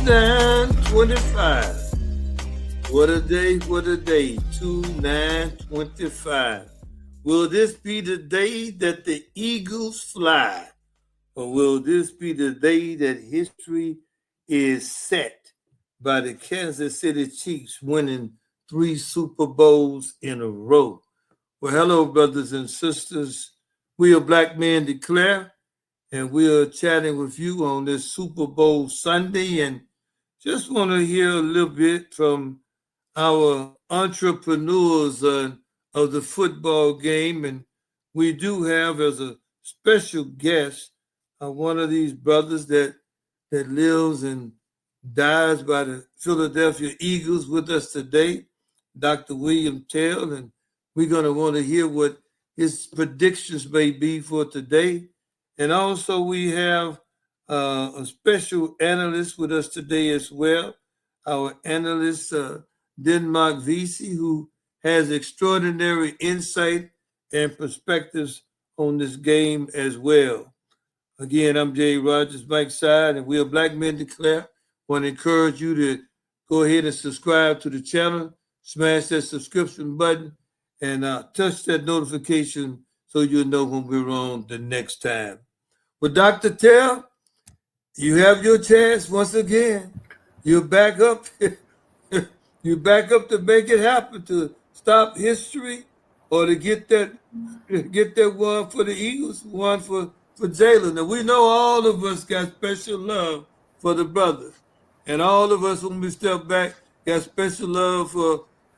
2925. What a day, what a day. 2925. Will this be the day that the Eagles fly? Or will this be the day that history is set by the Kansas City Chiefs winning 3 Super Bowls in a row? Well, hello, brothers and sisters. We are Black Men Declare, and we are chatting with you on this Super Bowl Sunday. And just want to hear a little bit from our entrepreneurs of the football game. And we do have as a special guest one of these brothers that lives and dies by the Philadelphia Eagles with us today, Dr. William Tell. And we're going to want to hear what his predictions may be for today. And also we have a special analyst with us today as well, our analyst, Denmark Vesey, who has extraordinary insight and perspectives on this game as well. Again, I'm Jay Rogers, Mike Side, and we are Black Men Declare. Want to encourage you to go ahead and subscribe to the channel, smash that subscription button, and touch that notification so you'll know when we're on the next time. Well, Dr. Tell, you have your chance once again. You're back up. You're back up to make it happen, to stop history, or to get that one for the Eagles, one for Jalen. Now, we know all of us got special love for the brothers. And all of us, when we step back, got special love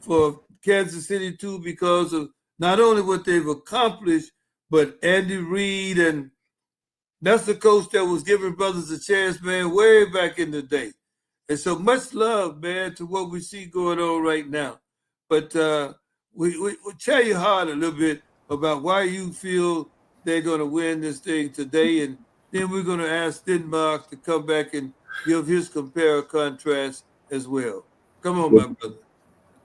for Kansas City, too, because of not only what they've accomplished, but Andy Reid. And that's the coach that was giving brothers a chance, man, way back in the day. And so much love, man, to what we see going on right now. But we'll tell you hard a little bit about why you feel they're going to win this thing today. And then we're going to ask Denmark to come back and give his compare and contrast as well. Come on, my brother.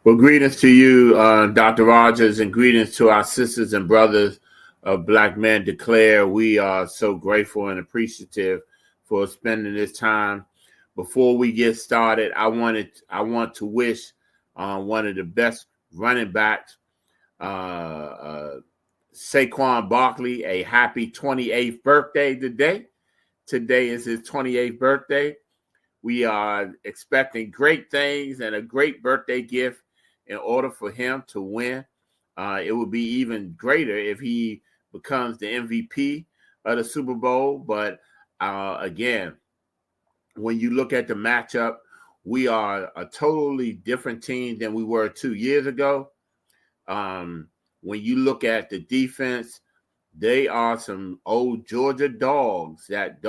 Well, greetings to you, Dr. Rogers, and greetings to our sisters and brothers of Black Men Declare. We are so grateful and appreciative for spending this time. Before we get started, I want to wish one of the best running backs, Saquon Barkley, a happy 28th birthday today. Today is his 28th birthday. We are expecting great things and a great birthday gift in order for him to win. It would be even greater if he becomes the MVP of the Super Bowl. But again, when you look at the matchup, we are a totally different team than we were 2 years ago. When you look at the defense, they are some old Georgia dogs that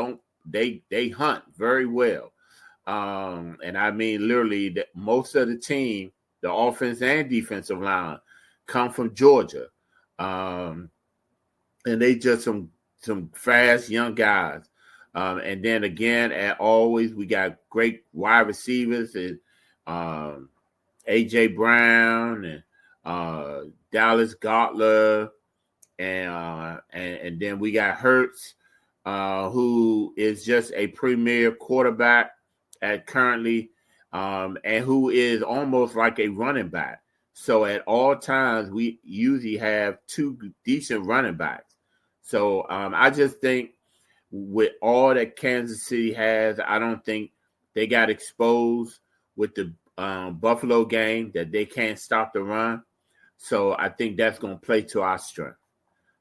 they hunt very well. And I mean, literally, most of the team, the offense and defensive line, come from Georgia. And they just some fast young guys. And then again, as always, we got great wide receivers and A.J. Brown and Dallas Goedert, and then we got Hurts, who is just a premier quarterback at currently, and who is almost like a running back. So at all times, we usually have two decent running backs. So I just think with all that Kansas City has, I don't think they got exposed with the Buffalo game that they can't stop the run. So I think that's going to play to our strength.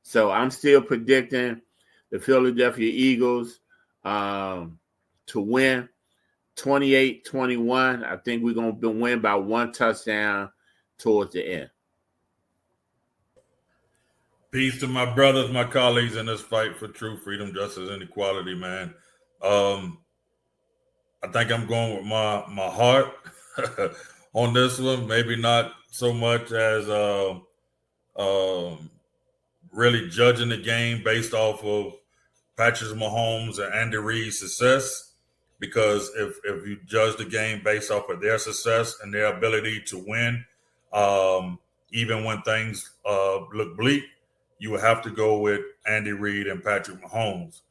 So I'm still predicting the Philadelphia Eagles to win 28-21. I think we're going to win by one touchdown towards the end. Peace to my brothers, my colleagues in this fight for truth, freedom, justice, and equality, man. I think I'm going with my heart on this one. Maybe not so much as really judging the game based off of Patrick Mahomes and Andy Reid's success. Because if you judge the game based off of their success and their ability to win, even when things look bleak, you would have to go with Andy Reid and Patrick Mahomes.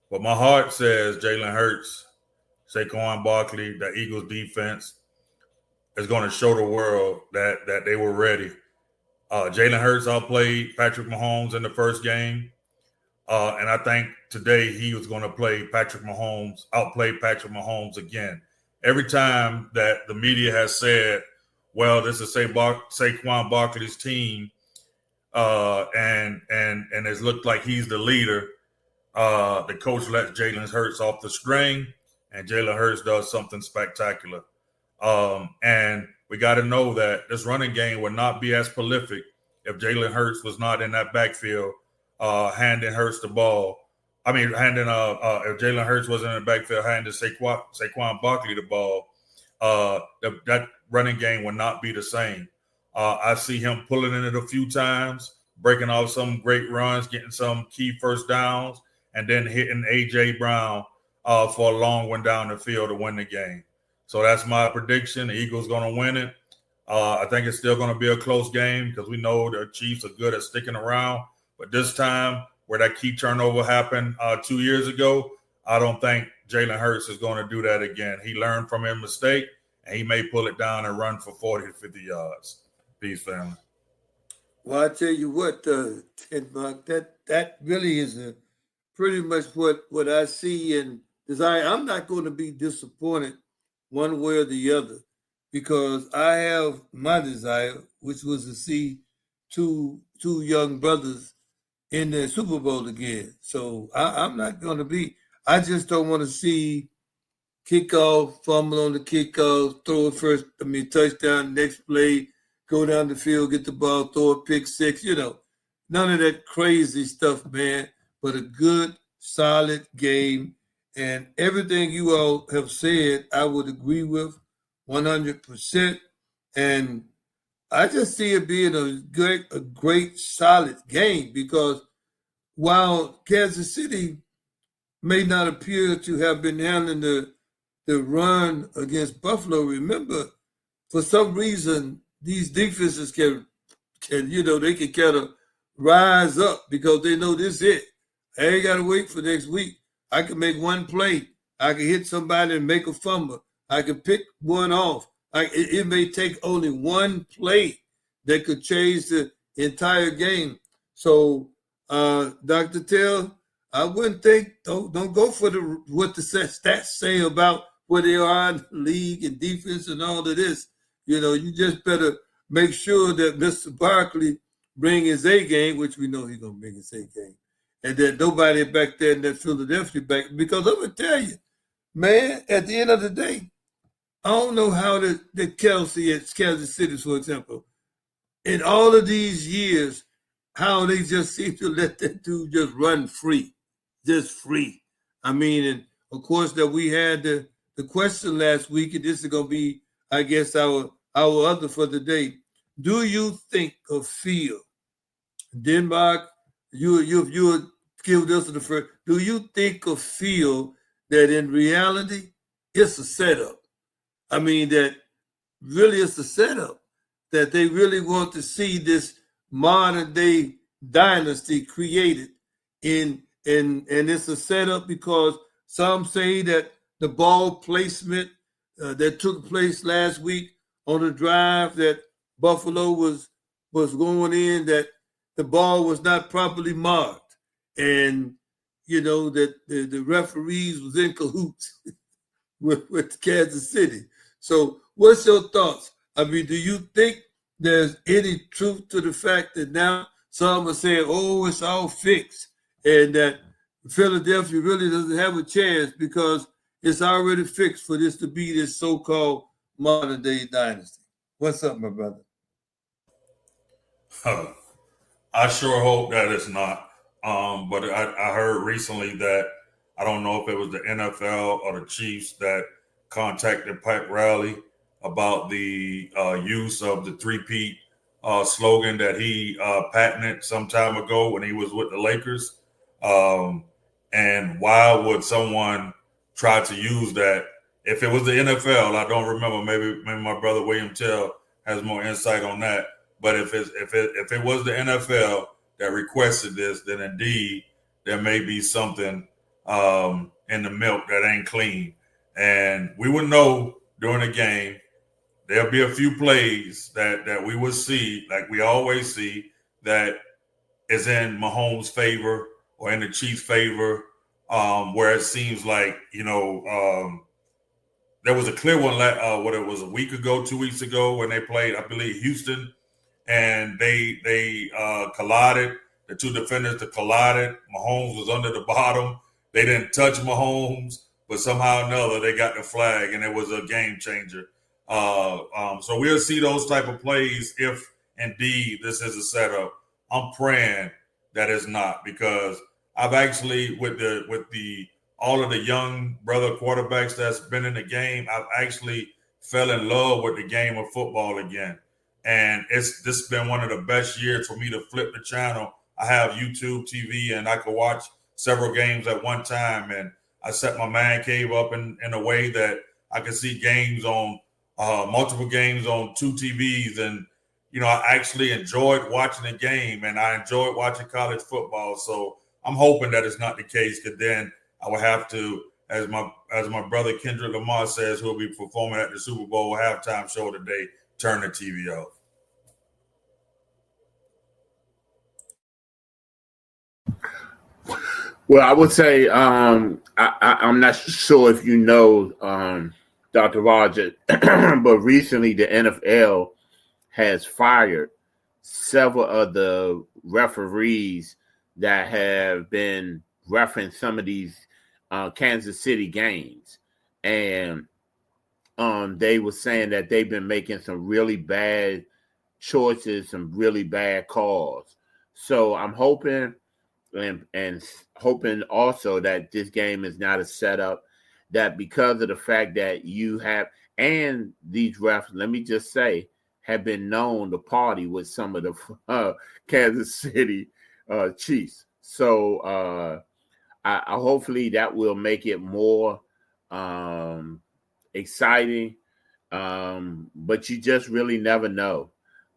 But my heart says Jalen Hurts Saquon Barkley, the Eagles defense is going to show the world that they were ready. Jalen Hurts outplayed Patrick Mahomes in the first game. And I think today he was going to outplay Patrick Mahomes again. Every time that the media has said, well, this is Saquon Barkley's team, and it's looked like he's the leader, the coach lets Jalen Hurts off the string, and Jalen Hurts does something spectacular. And we got to know that this running game would not be as prolific if Jalen Hurts was not in that backfield, handing Hurts the ball. I mean, if Jalen Hurts wasn't in the backfield, handing Saquon Barkley the ball, that running game would not be the same. I see him pulling in it a few times, breaking off some great runs, getting some key first downs, and then hitting A.J. Brown for a long one down the field to win the game. So that's my prediction. The Eagles going to win it. I think it's still going to be a close game because we know the Chiefs are good at sticking around. But this time, where that key turnover happened 2 years ago, I don't think Jalen Hurts is going to do that again. He learned from his mistake, and he may pull it down and run for 40 to 50 yards. Peace, family. Well, I tell you what, Ted Mark, that really is pretty much what I see and desire. I'm not going to be disappointed one way or the other because I have my desire, which was to see two young brothers in the Super Bowl again. So I'm not going to be. I just don't want to see kickoff, fumble on the kickoff, throw it first. Touchdown, next play, go down the field, get the ball, throw a pick six. None of that crazy stuff, man. But a good, solid game, and everything you all have said, I would agree with 100%. And I just see it being a great, solid game because while Kansas City may not appear to have been handling the run against Buffalo, remember, for some reason, these defenses can they can kind of rise up because they know this is it. I ain't got to wait for next week. I can make one play. I can hit somebody and make a fumble. I can pick one off. It may take only one play that could change the entire game. So, Dr. Tell, I wouldn't think don't go for what the stats say about where they are in the league and defense and all of this. You just better make sure that Mr. Barkley bring his A game, which we know he's gonna bring his A game, and that nobody back there in that Philadelphia back. Because I'm gonna tell you, man, at the end of the day, I don't know how the Kelsey at Kansas City, for example, in all of these years, how they just seem to let that dude just run free, just free. I mean, and of course that we had the question last week, and this is gonna be, I guess, our other for the day. Do you think or feel, Denmark, you give this to the first, do you think or feel that in reality it's a setup? I mean, that really it's a setup, that they really want to see this modern day dynasty created and it's a setup because some say that the ball placement that took place last week on the drive that Buffalo was going in, that the ball was not properly marked, and that the referees was in cahoots with Kansas City. So, what's your thoughts? I mean, do you think there's any truth to the fact that now some are saying, "Oh, it's all fixed," and that Philadelphia really doesn't have a chance because it's already fixed for this to be this so-called modern day dynasty? What's up, my brother? I sure hope that it's not. But I heard recently that I don't know if it was the NFL or the Chiefs that contacted Pat Riley about the use of the three-peat slogan that he patented some time ago when he was with the Lakers. And why would someone try to use that? If it was the NFL, I don't remember. Maybe my brother William Tell has more insight on that. But if it was the NFL that requested this, then indeed there may be something in the milk that ain't clean. And we would know during the game, there'll be a few plays that we would see, like we always see, that is in Mahomes' favor or in the Chiefs' favor, where it seems like, there was a clear one, what it was, a week ago, 2 weeks ago, when they played, I believe, Houston, and they collided. The two defenders that collided. Mahomes was under the bottom. They didn't touch Mahomes, but somehow or another they got the flag, and it was a game changer. So we'll see those type of plays if indeed this is a setup. I'm praying that it's not, because I've actually, with the all of the young brother quarterbacks that's been in the game, I've actually fell in love with the game of football again. And this has been one of the best years for me to flip the channel. I have YouTube TV, and I can watch several games at one time. And I set my man cave up in a way that I can see games on multiple games on two TVs. And, I actually enjoyed watching the game, and I enjoyed watching college football. So I'm hoping that it's not the case, because then I would have to, as my brother Kendrick Lamar says, who will be performing at the Super Bowl halftime show today, turn the TV off. Well, I would say I'm not sure if you know, Dr. Roger, but recently the NFL has fired several of the referees that have been referencing some of these Kansas City games. And they were saying that they've been making some really bad choices, some really bad calls. So I'm hoping and hoping also that this game is not a setup, that because of the fact that you have, and these refs, let me just say, have been known to party with some of the Kansas City Chiefs. So I hopefully that will make it more exciting. But you just really never know.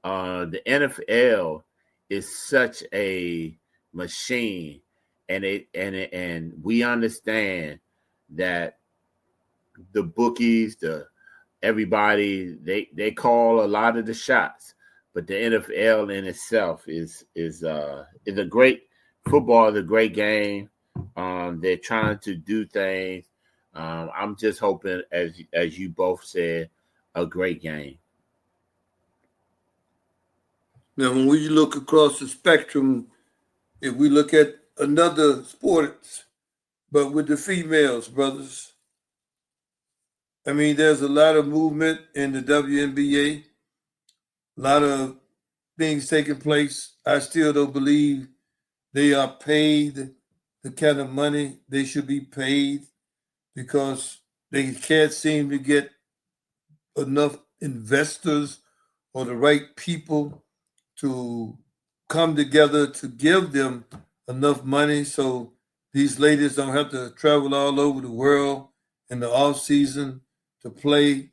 The NFL is such a machine, and we understand that the bookies, everybody, they call a lot of the shots, but the NFL in itself is a great football, is a great game. They're trying to do things. I'm just hoping, as you both said, a great game. Now, when we look across the spectrum, if we look at another sport, but with the females, brothers, I mean, there's a lot of movement in the WNBA, a lot of things taking place. I still don't believe they are paid the kind of money they should be paid, because they can't seem to get enough investors or the right people to come together to give them enough money so these ladies don't have to travel all over the world in the off season to play,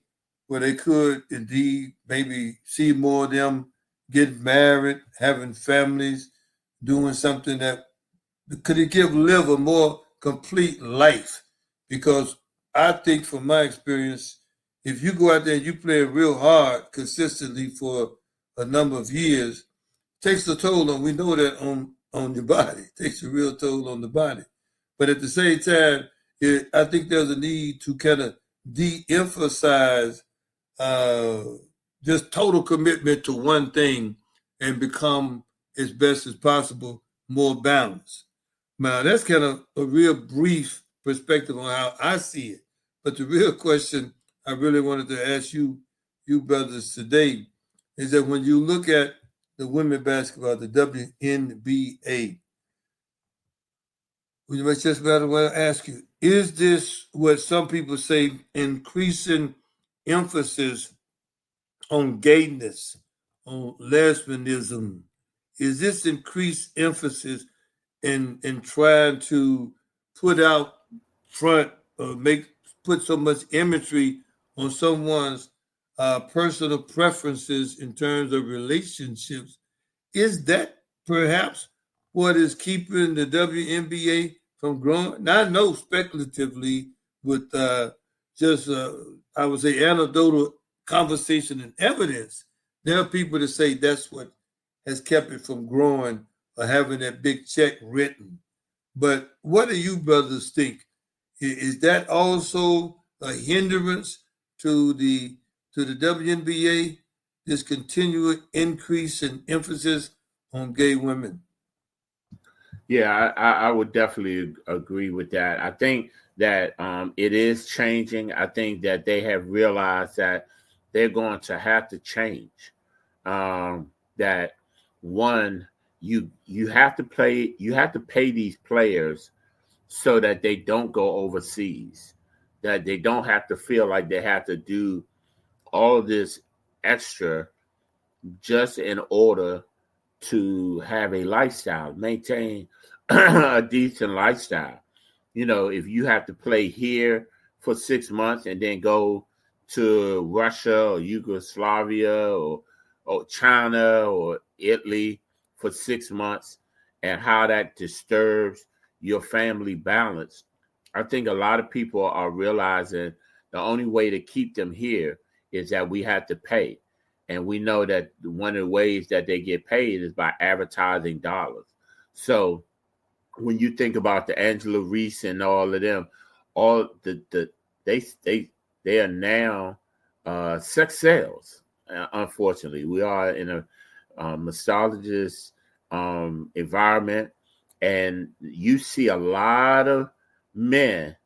where they could indeed maybe see more of them getting married, having families, doing something that could live a more complete life. Because I think from my experience, if you go out there and you play real hard consistently for a number of years, takes a toll on, we know that on your body. It takes a real toll on the body. But at the same time, I think there's a need to kind of de-emphasize just total commitment to one thing and become, as best as possible, more balanced. Now, that's kind of a real brief perspective on how I see it. But the real question I really wanted to ask you brothers today, is that when you look at the women basketball, the WNBA, we just better want to ask you, is this what some people say, increasing emphasis on gayness, on lesbianism? Is this increased emphasis in trying to put out front or put so much imagery on someone's personal preferences in terms of relationships? Is that perhaps what is keeping the WNBA from growing? Now, I know speculatively with just I would say anecdotal conversation and evidence. There are people that say that's what has kept it from growing or having that big check written. But what do you brothers think? Is that also a hindrance to the WNBA? This continual increase in emphasis on gay women. Yeah, I would definitely agree with that. I think that it is changing. I think that they have realized that they're going to have to change. That one, you have to pay these players so that they don't go overseas, that they don't have to feel like they have to do all of this extra just in order to have a lifestyle, maintain a decent lifestyle. You know, if you have to play here for 6 months and then go to Russia or Yugoslavia or China or Italy for 6 months, and how that disturbs your family balance, I think a lot of people are realizing the only way to keep them here is that we have to pay. And we know that one of the ways that they get paid is by advertising dollars. So when you think about the Angela Reese and all of them, all they are now sex sales. Unfortunately, we are in a misogynist environment, and you see a lot of men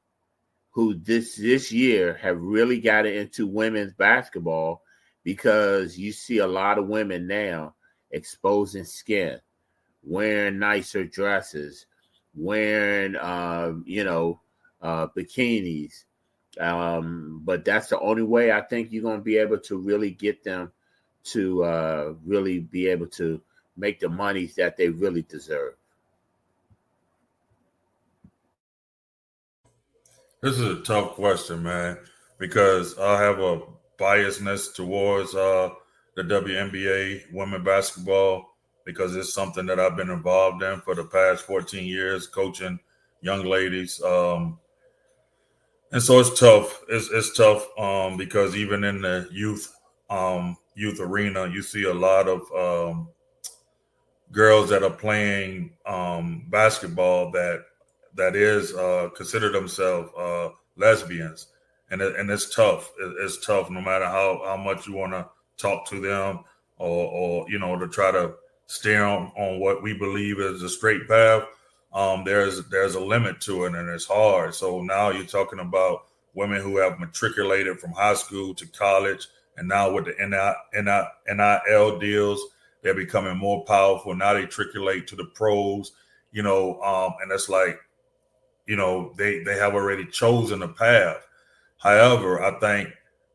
who this year have really gotten into women's basketball, because you see a lot of women now exposing skin, wearing nicer dresses, wearing bikinis. But that's the only way I think you're going to be able to really get them to really be able to make the money that they really deserve. This is a tough question, man, because I have a biasness towards the WNBA women basketball because it's something that I've been involved in for the past 14 years, coaching young ladies. And so it's tough. It's tough because even in the youth arena, you see a lot of girls that are playing basketball that is consider themselves lesbians, and it's tough. It's tough no matter how much you want to talk to them or to try to steer on what we believe is a straight path. There's a limit to it, and it's hard. So now you're talking about women who have matriculated from high school to college, and now with the NIL deals, they're becoming more powerful. Now they triculate to the pros, and it's like, they have already chosen a path. However, I think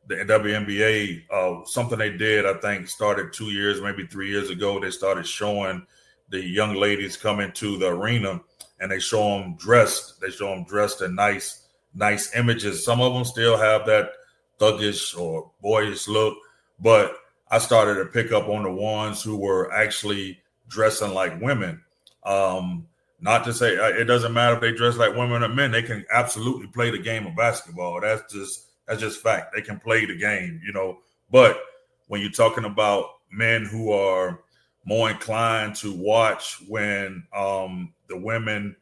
the WNBA, something they did, I think started 2 years, maybe 3 years ago, they started showing the young ladies come into the arena and they show them dressed. They show them dressed in nice images. Some of them still have that thuggish or boyish look, but I started to pick up on the ones who were actually dressing like women. Not to say it doesn't matter if they dress like women or men; they can absolutely play the game of basketball. That's just fact. They can play the game, But when you're talking about men who are more inclined to watch when the women,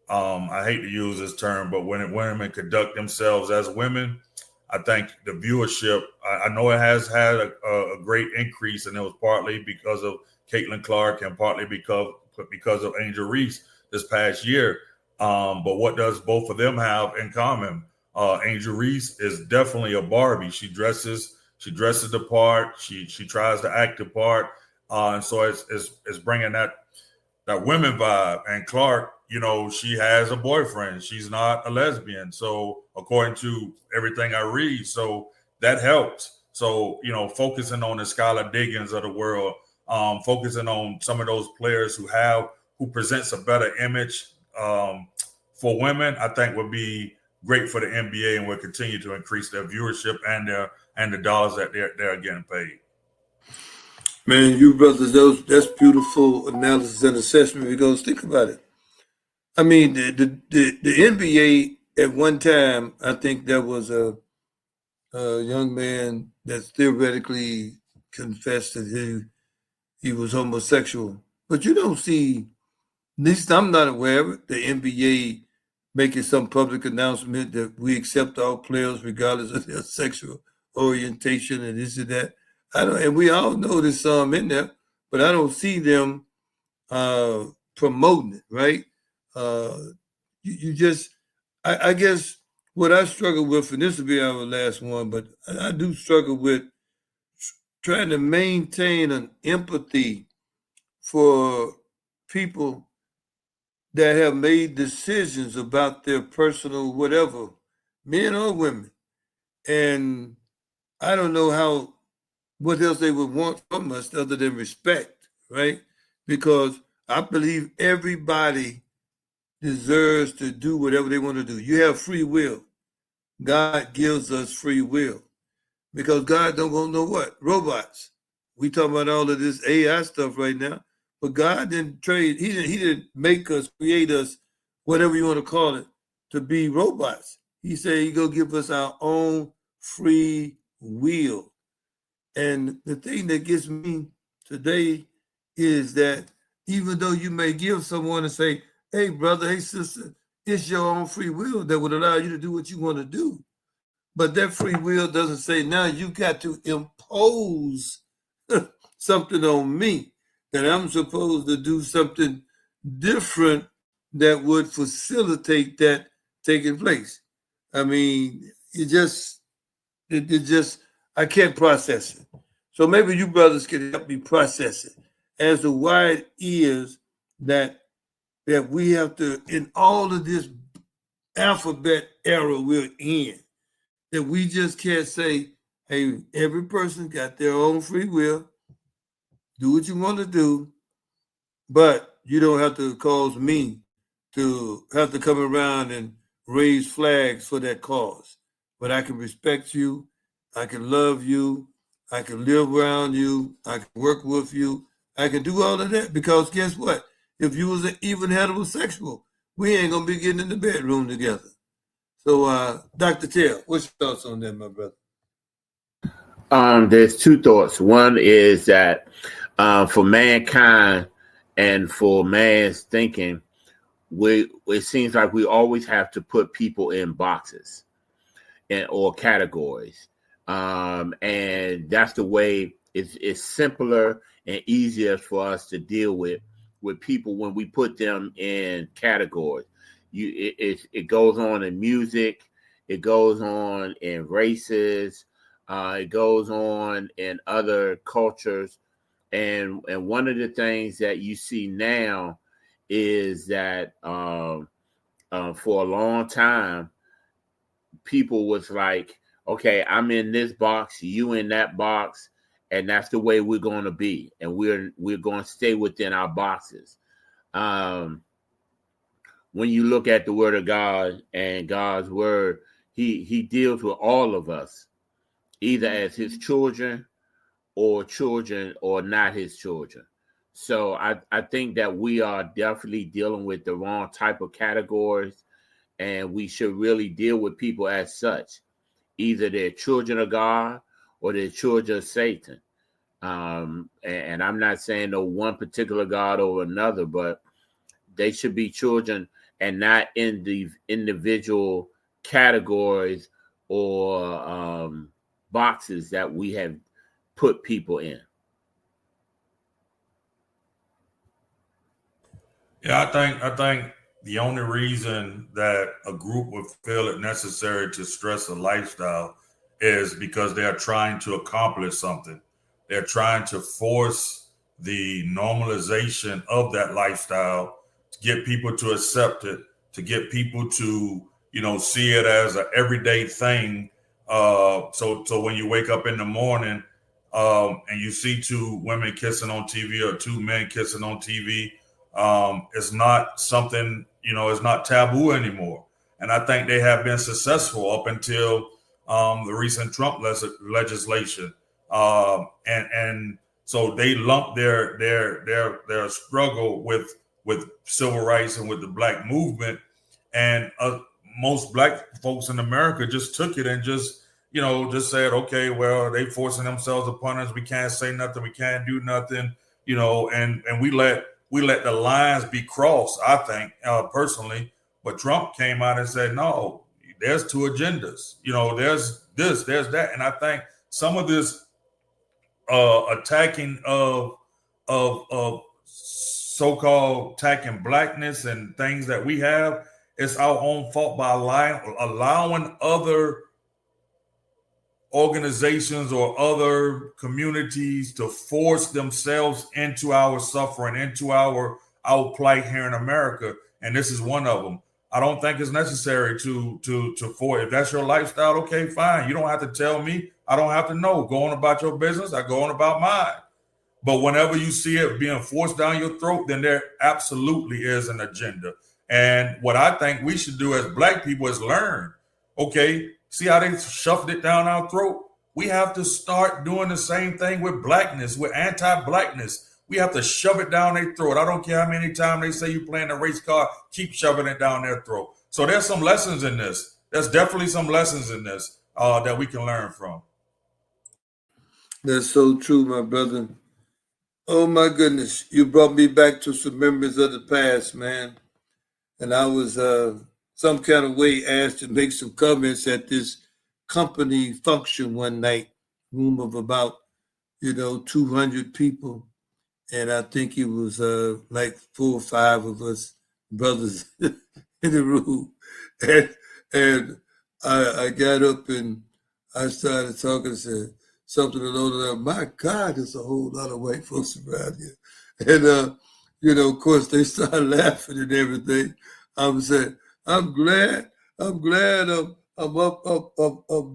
I hate to use this term, but when women conduct themselves as women, I think the viewership, I know it has had a great increase, and it was partly because of Caitlin Clark and partly because of Angel Reese this past year. But what does both of them have in common? Angel Reese is definitely a Barbie. She dresses the part. She tries to act the part, and so it's bringing that women vibe. And Clark, she has a boyfriend. She's not a lesbian. So according to everything I read, so that helps. So, focusing on the Skylar Diggins of the world, focusing on some of those players who presents a better image for women, I think would be great for the NBA and will continue to increase their viewership and the dollars that they're getting paid. Man, you brothers, that's beautiful analysis and assessment, because think about it. I mean, the NBA at one time, I think there was young man that's theoretically confessed that he was homosexual. But you don't see, at least I'm not aware of it, the NBA making some public announcement that we accept all players regardless of their sexual orientation and this and that. I don't, and we all know there's some in there, but I don't see them uh, promoting it, right? Uh, you just, I guess what I struggle with, and this will be our last one, but I do struggle with trying to maintain an empathy for people that have made decisions about their personal whatever, men or women. And I don't know what else they would want from us other than respect, right? Because I believe everybody deserves to do whatever they want to do. You have free will. God gives us free will because God don't want no what? Robots. We talking about all of this AI stuff right now, but God didn't trade. He didn't make us, create us, whatever you want to call it, to be robots. He said he gonna give us our own free will. And the thing that gets me today is that even though you may give someone and say, hey, brother, hey, sister, it's your own free will that would allow you to do what you want to do. But that free will doesn't say now you got to impose something on me, that I'm supposed to do something different that would facilitate that taking place. I mean, it just, I can't process it. So maybe you brothers can help me process it as to why it is that we have to, in all of this alphabet era we're in, that we just can't say, hey, every person got their own free will, do what you want to do, but you don't have to cause me to have to come around and raise flags for that cause. But I can respect you, I can love you, I can live around you, I can work with you, I can do all of that because guess what? If you was even heterosexual, we ain't gonna be getting in the bedroom together. So, Dr. Taylor, what's your thoughts on that, my brother? There's two thoughts. One is that for mankind and for man's thinking, it seems like we always have to put people in boxes or categories, and that's the way it's simpler and easier for us to deal with people when we put them in categories. It goes on in music, it goes on in races, it goes on in other cultures, and one of the things that you see now is that for a long time people was like, okay, I'm in this box, you in that box, and that's the way we're going to be, and we're going to stay within our boxes. When you look at the word of God and God's word, he deals with all of us, either as his children or not his children. So I think that we are definitely dealing with the wrong type of categories, and we should really deal with people as such. Either they're children of God or they're children of Satan. And I'm not saying no one particular God over another, but they should be children and not in the individual categories or boxes that we have put people in. Yeah, I think the only reason that a group would feel it necessary to stress a lifestyle is because they are trying to accomplish something. They're trying to force the normalization of that lifestyle to get people to accept it, to get people to, see it as an everyday thing. So when you wake up in the morning and you see two women kissing on TV or two men kissing on TV, it's not something, it's not taboo anymore. And I think they have been successful up until the recent Trump legislation. And so they lump their struggle with civil rights and with the black movement. And most black folks in America just took it and just just said, okay, well, they forcing themselves upon us. We can't say nothing. We can't do nothing, and we let the lines be crossed, I think, personally. But Trump came out and said, no, there's two agendas. There's this, there's that. And I think some of this attacking of so-called attacking blackness and things that we have, it's our own fault by allowing other organizations or other communities to force themselves into our suffering, into our plight here in America. And this is one of them. I don't think it's necessary to force. If that's your lifestyle, okay, fine. You don't have to tell me. I don't have to know. Go on about your business. I go on about mine. But whenever you see it being forced down your throat, then there absolutely is an agenda. And what I think we should do as Black people is learn. Okay, see how they shoved it down our throat? We have to start doing the same thing with blackness, with anti-blackness. We have to shove it down their throat. I don't care how many times they say you're playing a race car, keep shoving it down their throat. So there's some lessons in this. There's definitely some lessons in this that we can learn from. That's so true, my brother. Oh my goodness, you brought me back to some memories of the past, man. And I was some kind of way asked to make some comments at this company function one night, room of about 200 people. And I think it was like 4 or 5 of us brothers in the room. And I got up and I started talking and said something along the line, my God, there's a whole lot of white folks around here. And, of course, they started laughing and everything. I was saying, I'm glad I'm up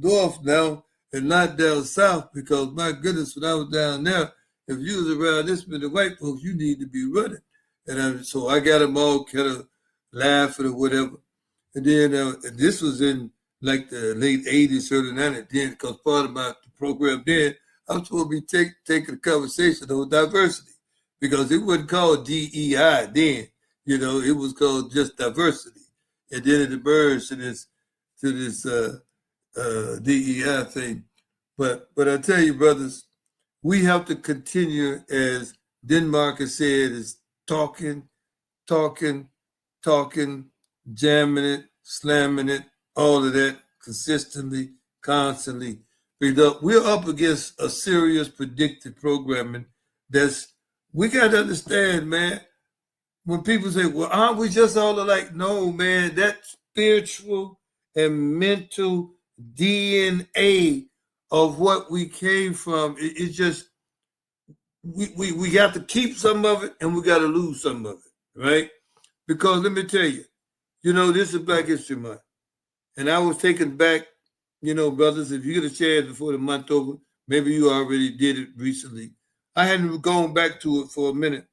north now and not down south, because my goodness, when I was down there, if you was around this many white folks, you need to be running. And so I got them all kind of laughing or whatever. And then and this was in like the late 80s, early 90s, then, because part of my program then, I was supposed to be taking a conversation on diversity, because it wasn't called DEI then, it was called just diversity. And then it emerged to this DEI thing. But I tell you, brothers, we have to continue, as Denmark has said, is talking, jamming it, slamming it, all of that, consistently, constantly. We're up against a serious predictive programming we got to understand, man. When people say, well, aren't we just all alike? No, man, that spiritual and mental DNA of what we came from, it's just, we got to keep some of it and we got to lose some of it, right? Because let me tell you, this is Black History Month. And I was taken back, brothers, if you get a chance before the month over, maybe you already did it recently. I hadn't gone back to it for a minute.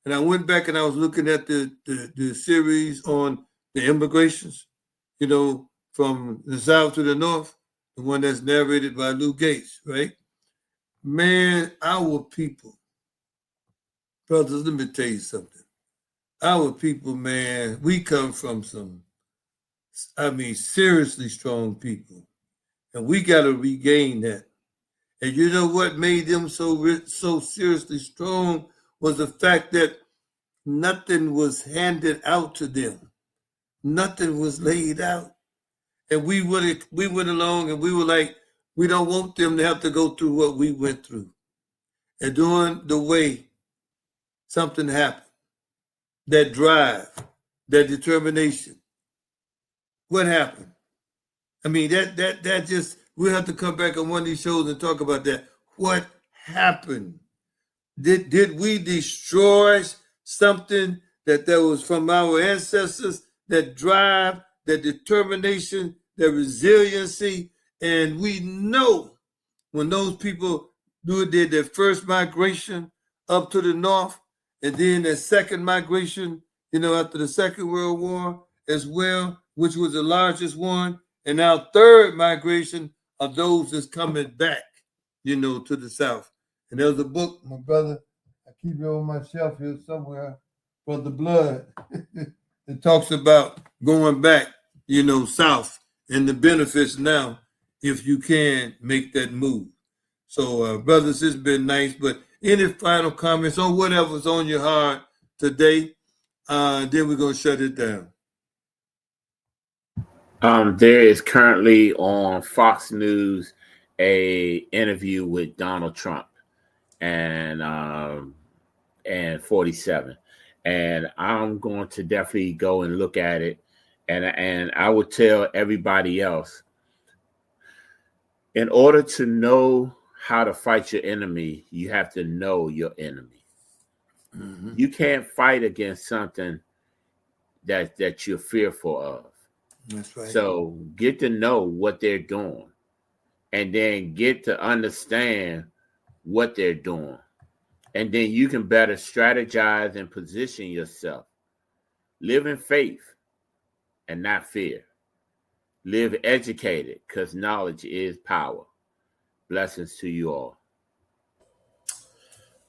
And I went back and I was looking at the series on the immigrations, from the South to the North, the one that's narrated by Lou Gates, right? Man, our people, brothers, let me tell you something. Our people, man, we come from seriously strong people. And we got to regain that. And you know what made them so seriously strong was the fact that nothing was handed out to them. Nothing was laid out. And we went along and we were like, we don't want them to have to go through what we went through. And during the way, something happened. That drive, that determination. What happened? That just, we'll have to come back on one of these shows and talk about that. What happened? Did we destroy something that was from our ancestors, that drive, that determination, that resiliency? And we know when those people did their first migration up to the north, and then their second migration, after the Second World War as well, which was the largest one, and now third migration of those that's coming back, to the South. And there's a book, my brother, I keep it on my shelf here somewhere, for the blood. It talks about going back, South and the benefits now. if you can make that move. So, brothers, it's been nice. But any final comments on whatever's on your heart today? Then we're gonna shut it down. There is currently on Fox News a interview with Donald Trump and 47, and I'm going to definitely go and look at it, and I would tell everybody else, in order to know how to fight your enemy, you have to know your enemy. Mm-hmm. You can't fight against something that you're fearful of. That's right. So get to know what they're doing, and then get to understand what they're doing. And then you can better strategize and position yourself. Live in faith and not fear. Live educated, because knowledge is power. Blessings to you all.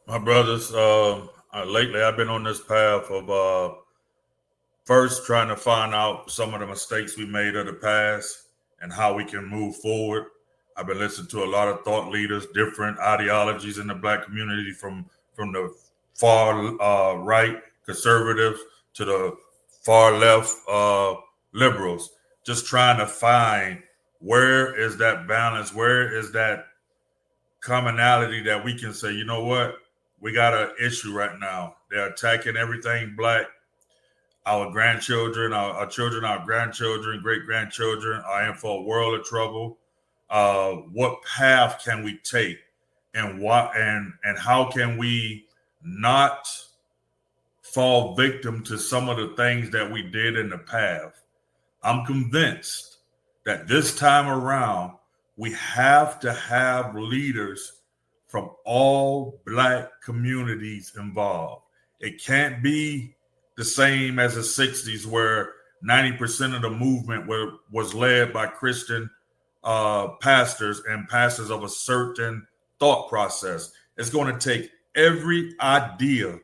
My brothers, lately I've been on this path of first trying to find out some of the mistakes we made of the past and how we can move forward. I've been listening to a lot of thought leaders, different ideologies in the Black community, from the far right conservatives to the far left liberals, just trying to find where is that balance, where is that commonality that we can say, you know what, we got an issue right now. They're attacking everything Black. Our grandchildren, our children, our grandchildren, great-grandchildren are in for a world of trouble. What path can we take, and how can we not fall victim to some of the things that we did in the past? I'm convinced that this time around, we have to have leaders from all Black communities involved. It can't be the same as the 60s, where 90% of the movement was led by Christian pastors and pastors of a certain thought process. It's going to take every idea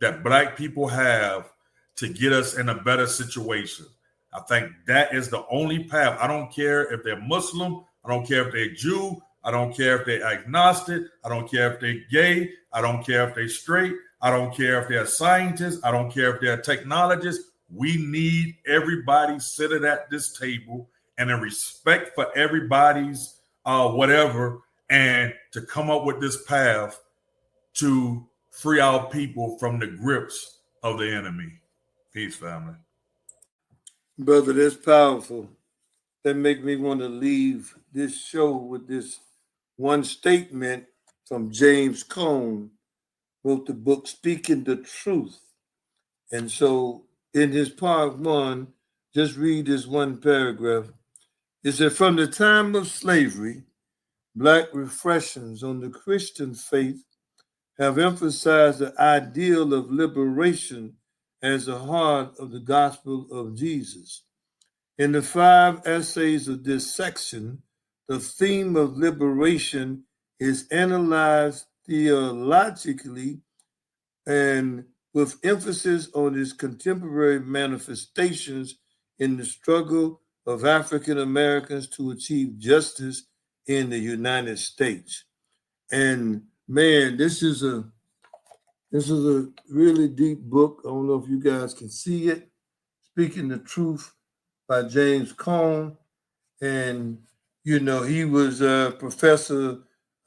that Black people have to get us in a better situation. I think that is the only path. I don't care if they're Muslim. I don't care if they're Jew. I don't care if they're agnostic. I don't care if they're gay. I don't care if they're straight. I don't care if they're scientists. I don't care if they're technologists. We need everybody seated at this table and a respect for everybody's whatever, and to come up with this path to free our people from the grips of the enemy. Peace, family. Brother, that's powerful. That make me want to leave this show with this one statement from James Cone, wrote the book Speaking the Truth. And so in his part one, just read this one paragraph. It said, from the time of slavery, Black reflections on the Christian faith have emphasized the ideal of liberation as the heart of the gospel of Jesus. In the 5 essays of this section, the theme of liberation is analyzed theologically and with emphasis on its contemporary manifestations in the struggle of African Americans to achieve justice in the United States. And man, this is a really deep book. I don't know if you guys can see it. Speaking the Truth by James Cone. And, you know, he was a professor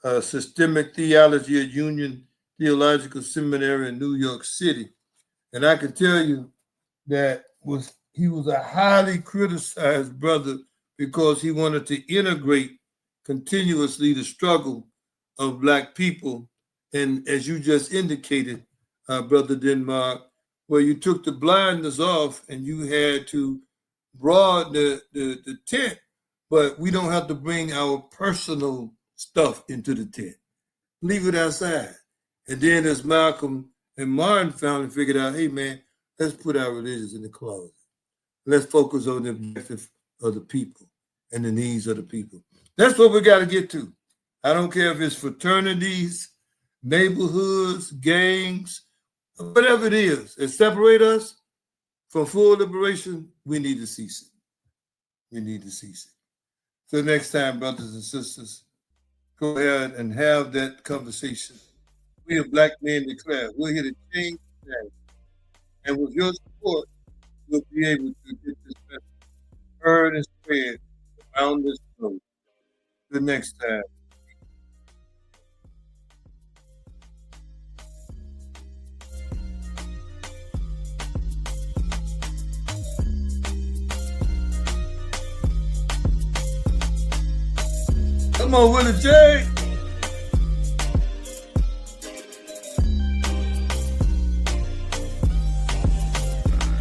of systemic theology at Union Theological Seminary in New York City. And I can tell you that he was a highly criticized brother because he wanted to integrate continuously the struggle of Black people. And as you just indicated, Brother Denmark, where you took the blinders off and you had to broaden the tent, but we don't have to bring our personal stuff into the tent. Leave it outside. And then as Malcolm and Martin finally figured out, hey man, let's put our religions in the closet. Let's focus on the objective of the people and the needs of the people. That's what we got to get to. I don't care if it's fraternities, neighborhoods, gangs, whatever it is that separate us from full liberation, we need to cease it. We need to cease it. Till next time, brothers and sisters, go ahead and have that conversation. We are Black Men Declare. We're here to change things. And with your support, we'll be able to get this message heard and spread around this globe. Till next time. Come on, Willie J.